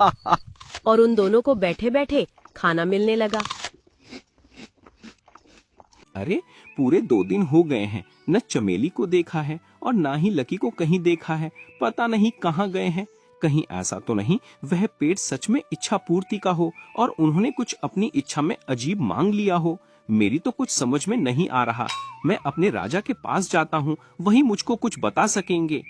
और उन दोनों को बैठे बैठे खाना मिलने लगा। अरे पूरे 2 दिन हो गए हैं, न चमेली को देखा है और ना ही लकी को कहीं देखा है। पता नहीं कहाँ गए हैं। कहीं ऐसा तो नहीं वह पेड़ सच में इच्छा पूर्ति का हो और उन्होंने कुछ अपनी इच्छा में अजीब मांग लिया हो। मेरी तो कुछ समझ में नहीं आ रहा। मैं अपने राजा के पास जाता हूँ, वही मुझको कुछ बता सकेंगे।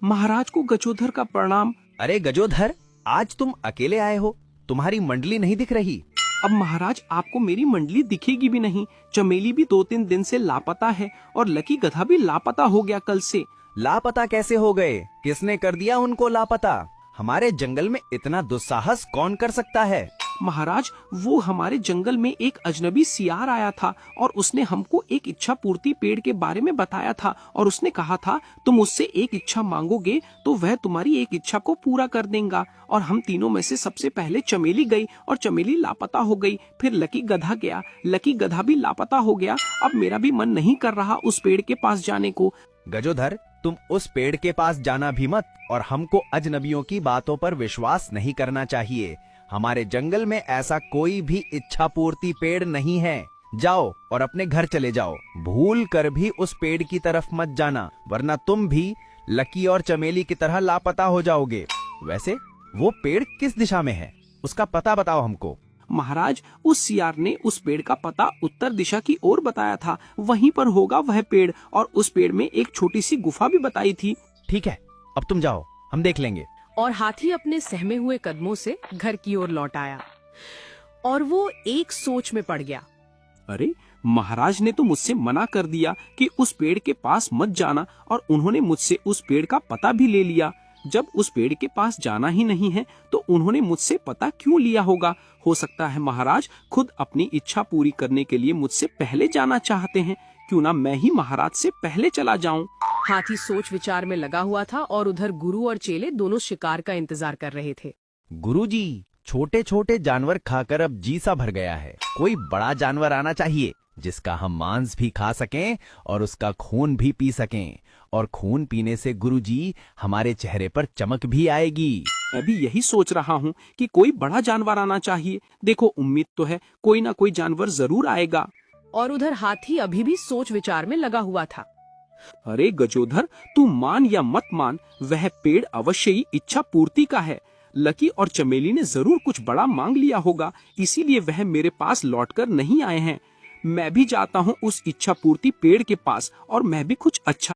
महाराज को गजोधर का प्रणाम। अरे गजोधर, आज तुम अकेले आए हो, तुम्हारी मंडली नहीं दिख रही। अब महाराज आपको मेरी मंडली दिखेगी भी नहीं। चमेली भी 2-3 दिन से लापता है और लकी गधा भी लापता हो गया कल से। लापता कैसे हो गए? किसने कर दिया उनको लापता? हमारे जंगल में इतना दुस्साहस कौन कर सकता है? महाराज वो हमारे जंगल में एक अजनबी सियार आया था और उसने हमको एक इच्छा पूर्ति पेड़ के बारे में बताया था और उसने कहा था तुम उससे एक इच्छा मांगोगे तो वह तुम्हारी एक इच्छा को पूरा कर देगा। और हम तीनों में से सबसे पहले चमेली गई और चमेली लापता हो गई। फिर लकी गधा गया, लकी गधा भी लापता हो गया। अब मेरा भी मन नहीं कर रहा उस पेड़ के पास जाने को। गजोधर, तुम उस पेड़ के पास जाना भी मत और हमको अजनबियों की बातों पर विश्वास नहीं करना चाहिए। हमारे जंगल में ऐसा कोई भी इच्छा पूर्ति पेड़ नहीं है। जाओ और अपने घर चले जाओ। भूल कर भी उस पेड़ की तरफ मत जाना, वरना तुम भी लकी और चमेली की तरह लापता हो जाओगे। वैसे वो पेड़ किस दिशा में है, उसका पता बताओ हमको। महाराज उस सियार ने उस पेड़ का पता उत्तर दिशा की ओर बताया था। वहीं पर होगा वह पेड़ और उस पेड़ में एक छोटी सी गुफा भी बताई थी। ठीक है, अब तुम जाओ, हम देख लेंगे। और हाथी अपने सहमे हुए कदमों से घर की ओर लौट आया और वो एक सोच में पड़ गया। अरे महाराज ने तो मुझसे मना कर दिया कि उस पेड़ के पास मत जाना और उन्होंने मुझसे उस पेड़ का पता भी ले लिया। जब उस पेड़ के पास जाना ही नहीं है तो उन्होंने मुझसे पता क्यों लिया होगा? हो सकता है महाराज खुद अपनी इच्छा पूरी करने के लिए मुझसे पहले जाना चाहते हैं। क्यों ना मैं ही महाराज से पहले चला जाऊं। हाथी सोच विचार में लगा हुआ था और उधर गुरु और चेले दोनों शिकार का इंतजार कर रहे थे। गुरुजी, छोटे छोटे जानवर खाकर अब जी सा भर गया है। कोई बड़ा जानवर आना चाहिए जिसका हम मांस भी खा सकें और उसका खून भी पी सकें। और खून पीने से गुरुजी हमारे चेहरे पर चमक भी आएगी। मैं भी यही सोच रहा हूँ कि कोई बड़ा जानवर आना चाहिए। देखो उम्मीद तो है कोई ना कोई जानवर जरूर आएगा। और उधर हाथी अभी भी सोच विचार में लगा हुआ था। अरे गजोधर, तू मान या मत मान, वह पेड़ अवश्य ही इच्छा पूर्ति का है। लकी और चमेली ने जरूर कुछ बड़ा मांग लिया होगा, इसीलिए वह मेरे पास लौटकर नहीं आए हैं। मैं भी जाता हूँ उस इच्छा पूर्ति पेड़ के पास और मैं भी कुछ अच्छा